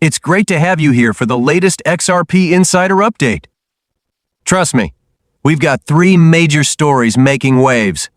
It's great to have you here for the latest XRP Insider Update. Trust me, we've got three major stories making waves.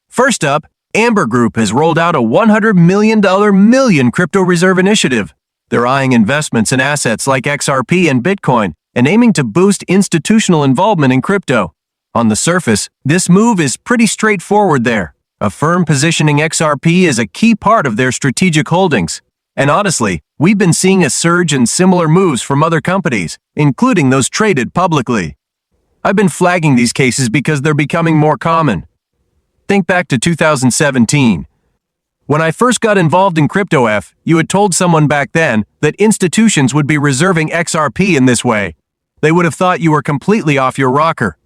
First up, Amber Group has rolled out a $100 million crypto reserve initiative. They're eyeing investments in assets like XRP and Bitcoin and aiming to boost institutional involvement in crypto. On the surface, this move is pretty straightforward there. A firm positioning XRP is a key part of their strategic holdings. And honestly, we've been seeing a surge in similar moves from other companies, including those traded publicly. I've been flagging these cases because they're becoming more common. Think back to 2017. When I first got involved in CryptoF, you had told someone back then that institutions would be reserving XRP in this way. They would have thought you were completely off your rocker.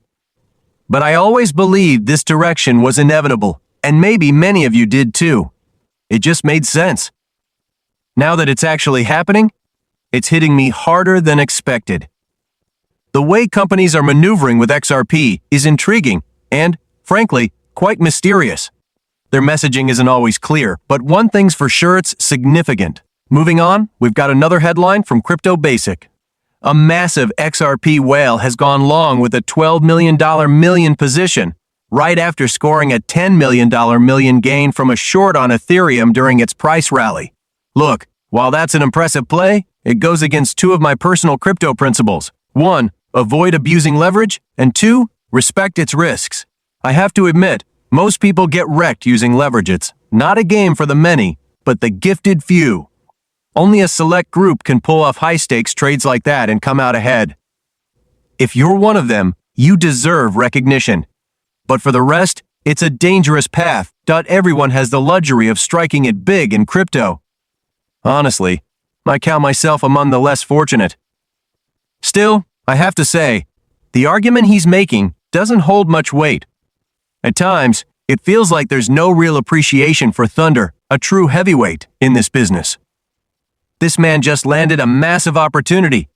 But I always believed this direction was inevitable, and maybe many of you did too. It just made sense. Now that it's actually happening, it's hitting me harder than expected. The way companies are maneuvering with XRP is intriguing and, frankly, quite mysterious. Their messaging isn't always clear, but one thing's for sure, it's significant. Moving on, we've got another headline from Crypto Basic. A massive XRP whale has gone long with a $12 million position, right after scoring a $10 million gain from a short on Ethereum during its price rally. Look, while that's an impressive play, it goes against two of my personal crypto principles. 1, avoid abusing leverage, and 2, respect its risks. I have to admit, most people get wrecked using leverage. It's not a game for the many, but the gifted few. Only a select group can pull off high-stakes trades like that and come out ahead. If you're one of them, you deserve recognition. But for the rest, it's a dangerous path. Everyone has the luxury of striking it big in crypto. Honestly, I count myself among the less fortunate. Still, I have to say, the argument he's making doesn't hold much weight. At times, it feels like there's no real appreciation for Thunder, a true heavyweight, in this business. This man just landed a massive opportunity,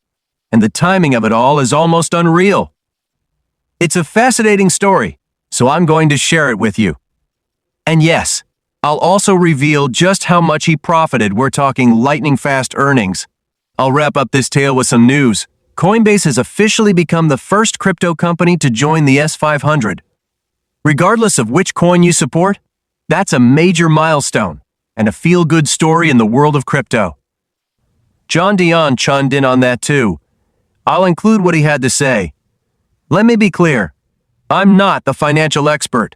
and the timing of it all is almost unreal. It's a fascinating story, so I'm going to share it with you. And yes, I'll also reveal just how much he profited. We're talking lightning-fast earnings. I'll wrap up this tale with some news. Coinbase has officially become the first crypto company to join the S500. Regardless of which coin you support, that's a major milestone and a feel-good story in the world of crypto. John Dion chimed in on that too. I'll include what he had to say. Let me be clear. I'm not the financial expert.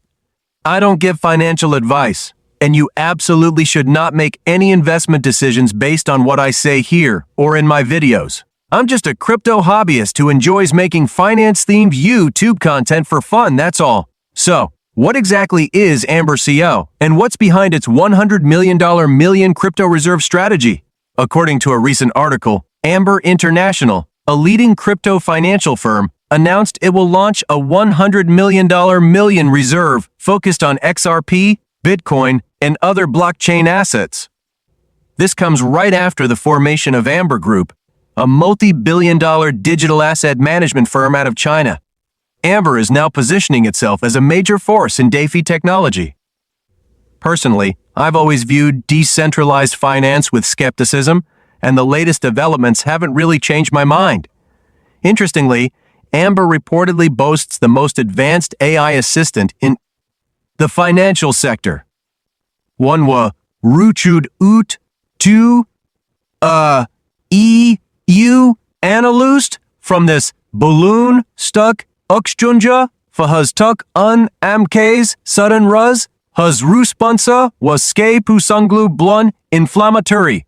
I don't give financial advice, and you absolutely should not make any investment decisions based on what I say here or in my videos. I'm just a crypto hobbyist who enjoys making finance-themed YouTube content for fun, that's all. So, what exactly is Amber CO, and what's behind its $100 million crypto reserve strategy? According to a recent article, Amber International, a leading crypto financial firm, announced it will launch a $100 million reserve focused on XRP, Bitcoin, and other blockchain assets. This comes right after the formation of Amber Group, a multi-billion-dollar digital asset management firm out of China. Amber is now positioning itself as a major force in DeFi technology. Personally, I've always viewed decentralized finance with skepticism, and the latest developments haven't really changed my mind. Interestingly, Amber reportedly boasts the most advanced AI assistant in the financial sector. One wa ruchud ut to EU analyst from this balloon stuck Uxjunja for hus tuk un amkes sudden ruz hus ruspansa was ske pusunglu blun inflammatory.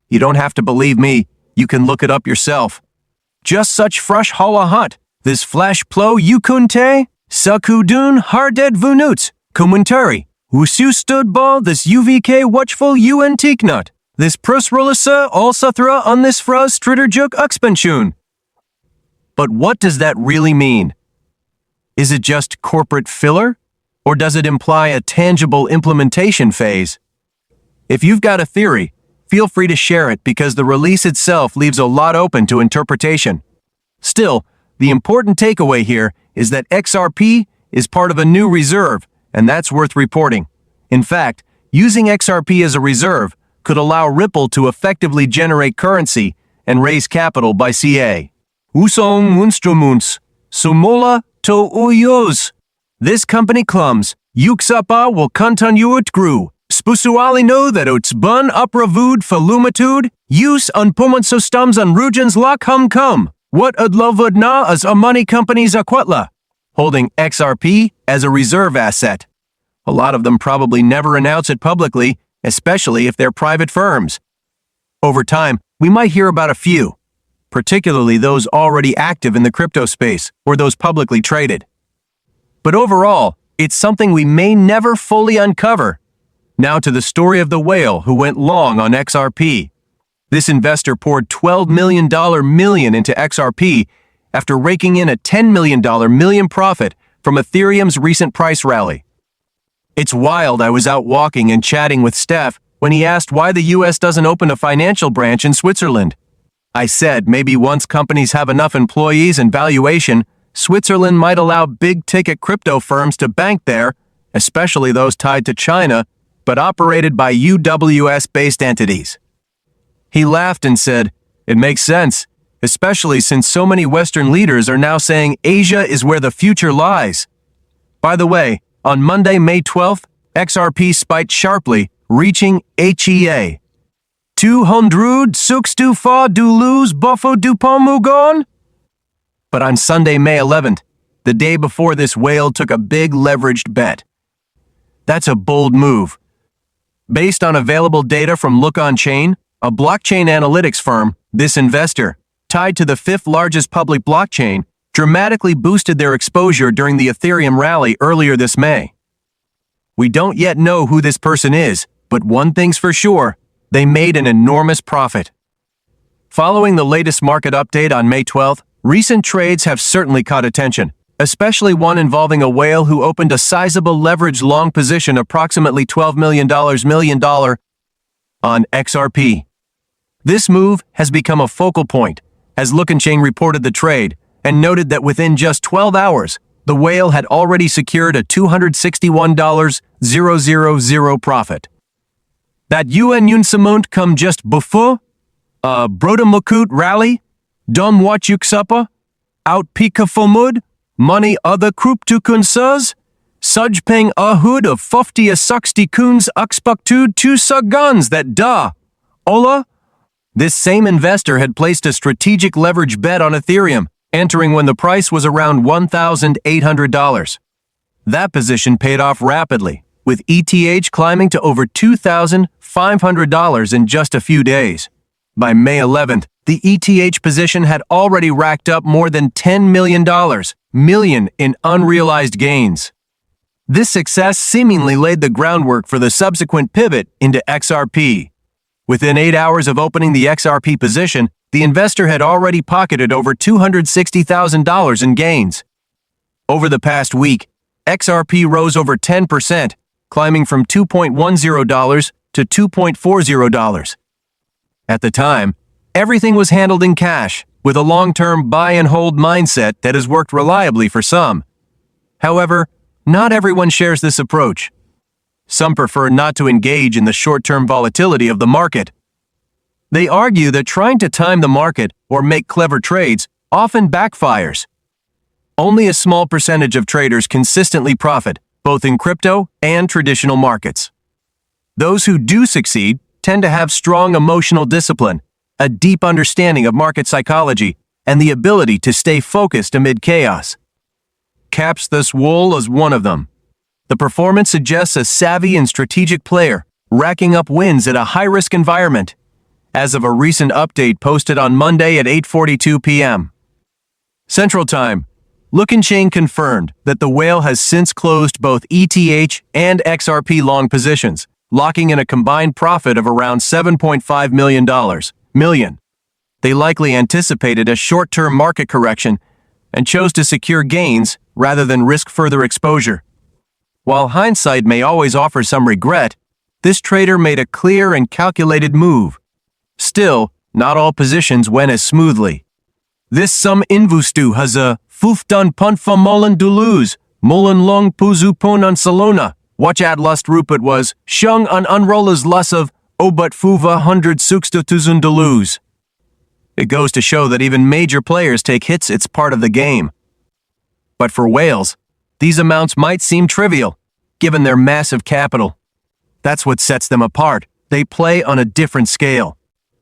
You don't have to believe me, you can look it up yourself. Just such fresh hala hunt, this flash plo yukunte, sakudun harded vunuts, commentary, usu stud ball this UVK watchful untiknut, this prosrolisa all suthra on this fraz stritterjuk uxpenshun. But what does that really mean? Is it just corporate filler? Or does it imply a tangible implementation phase? If you've got a theory, feel free to share it because the release itself leaves a lot open to interpretation. Still, the important takeaway here is that XRP is part of a new reserve, and that's worth reporting. In fact, using XRP as a reserve could allow Ripple to effectively generate currency and raise capital by CA. Usong instruments, sumula to uyos. This company claims, XRP will continue to grow. Spusuali know that it's bun upravud falumatud, use unpuman systems and regions la come. What adlovud na as a money companies aquatla, holding XRP as a reserve asset. A lot of them probably never announce it publicly, especially if they're private firms. Over time, we might hear about a few, particularly those already active in the crypto space or those publicly traded. But overall, it's something we may never fully uncover. Now to the story of the whale who went long on XRP. This investor poured $12 million into XRP after raking in a $10 million profit from Ethereum's recent price rally. It's wild. I was out walking and chatting with Steph when he asked why the US doesn't open a financial branch in Switzerland. I said maybe once companies have enough employees and valuation, Switzerland might allow big-ticket crypto firms to bank there, especially those tied to China, but operated by UWS-based entities. He laughed and said, "It makes sense, especially since so many Western leaders are now saying Asia is where the future lies." By the way, on Monday, May 12th, XRP spiked sharply, reaching HEA 264 du lose buffo du pomugon. But on Sunday, May 11th, the day before this whale took a big leveraged bet. That's a bold move. Based on available data from Look On Chain, a blockchain analytics firm, this investor, tied to the fifth largest public blockchain, dramatically boosted their exposure during the Ethereum rally earlier this May. We don't yet know who this person is, but one thing's for sure, they made an enormous profit. Following the latest market update on May 12th, recent trades have certainly caught attention, especially one involving a whale who opened a sizable leveraged long position approximately $12 million on XRP. This move has become a focal point, as Look On Chain reported the trade and noted that within just 12 hours, the whale had already secured a $261,000 profit. That UN Yunsamont come just before Brodamukut rally, Dom Wachuksapa, out Pika Fomud, money other cryptocurrencies, Sujpeng Ahud of 50 60 Kuns Uxpuktud 2 Guns that da. Ola? This same investor had placed a strategic leverage bet on Ethereum, entering when the price was around $1,800. That position paid off rapidly, with ETH climbing to over $2,500 in just a few days. By May 11th, the ETH position had already racked up more than $10 million in unrealized gains. This success seemingly laid the groundwork for the subsequent pivot into XRP. Within 8 hours of opening the XRP position, the investor had already pocketed over $260,000 in gains. Over the past week, XRP rose over 10%, climbing from $2.10 to $2.40. At the time, everything was handled in cash, with a long-term buy-and-hold mindset that has worked reliably for some. However, not everyone shares this approach. Some prefer not to engage in the short-term volatility of the market. They argue that trying to time the market or make clever trades often backfires. Only a small percentage of traders consistently profit, both in crypto and traditional markets. Those who do succeed tend to have strong emotional discipline, a deep understanding of market psychology, and the ability to stay focused amid chaos. Caps this Wool is one of them. The performance suggests a savvy and strategic player, racking up wins at a high-risk environment, as of a recent update posted on Monday at 8:42 p.m. Central Time. Look On Chain confirmed that the whale has since closed both ETH and XRP long positions, locking in a combined profit of around $7.5 million. They likely anticipated a short-term market correction and chose to secure gains rather than risk further exposure. While hindsight may always offer some regret, this trader made a clear and calculated move. Still, not all positions went as smoothly. This some invustu has a fufdun punt fa molen duluz, molen long puzu pon on salona. Watch ad lust rupert was shung on unrollas lus of but fuva 160,000 to lose. It goes to show that even major players take hits, it's part of the game. But for whales, these amounts might seem trivial, given their massive capital. That's what sets them apart. They play on a different scale.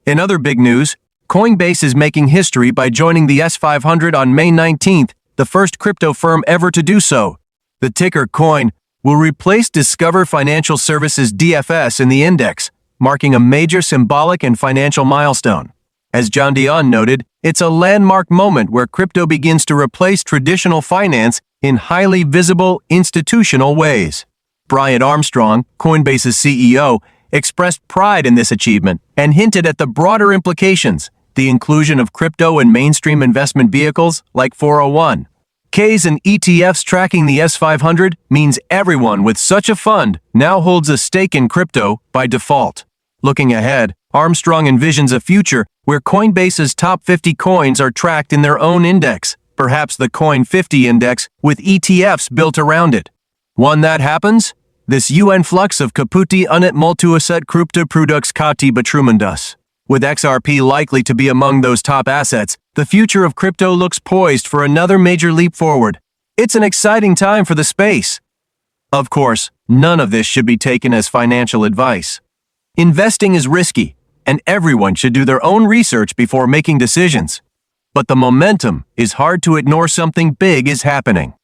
In other big news, Coinbase is making history by joining the S500 on May 19th, the first crypto firm ever to do so. The ticker COIN will replace Discover Financial Services DFS in the index, marking a major symbolic and financial milestone. As John Dion noted, it's a landmark moment where crypto begins to replace traditional finance in highly visible, institutional ways. Brian Armstrong, Coinbase's CEO, expressed pride in this achievement and hinted at the broader implications, the inclusion of crypto in mainstream investment vehicles like 401(k)s and ETFs tracking the S500 means everyone with such a fund now holds a stake in crypto by default. Looking ahead, Armstrong envisions a future where Coinbase's top 50 coins are tracked in their own index, perhaps the Coin 50 index with ETFs built around it. When that happens, this UN flux of kaputi unit multi-asset crypto products kati betrumendas. With XRP likely to be among those top assets, the future of crypto looks poised for another major leap forward. It's an exciting time for the space. Of course, none of this should be taken as financial advice. Investing is risky, and everyone should do their own research before making decisions. But the momentum is hard to ignore. Something big is happening.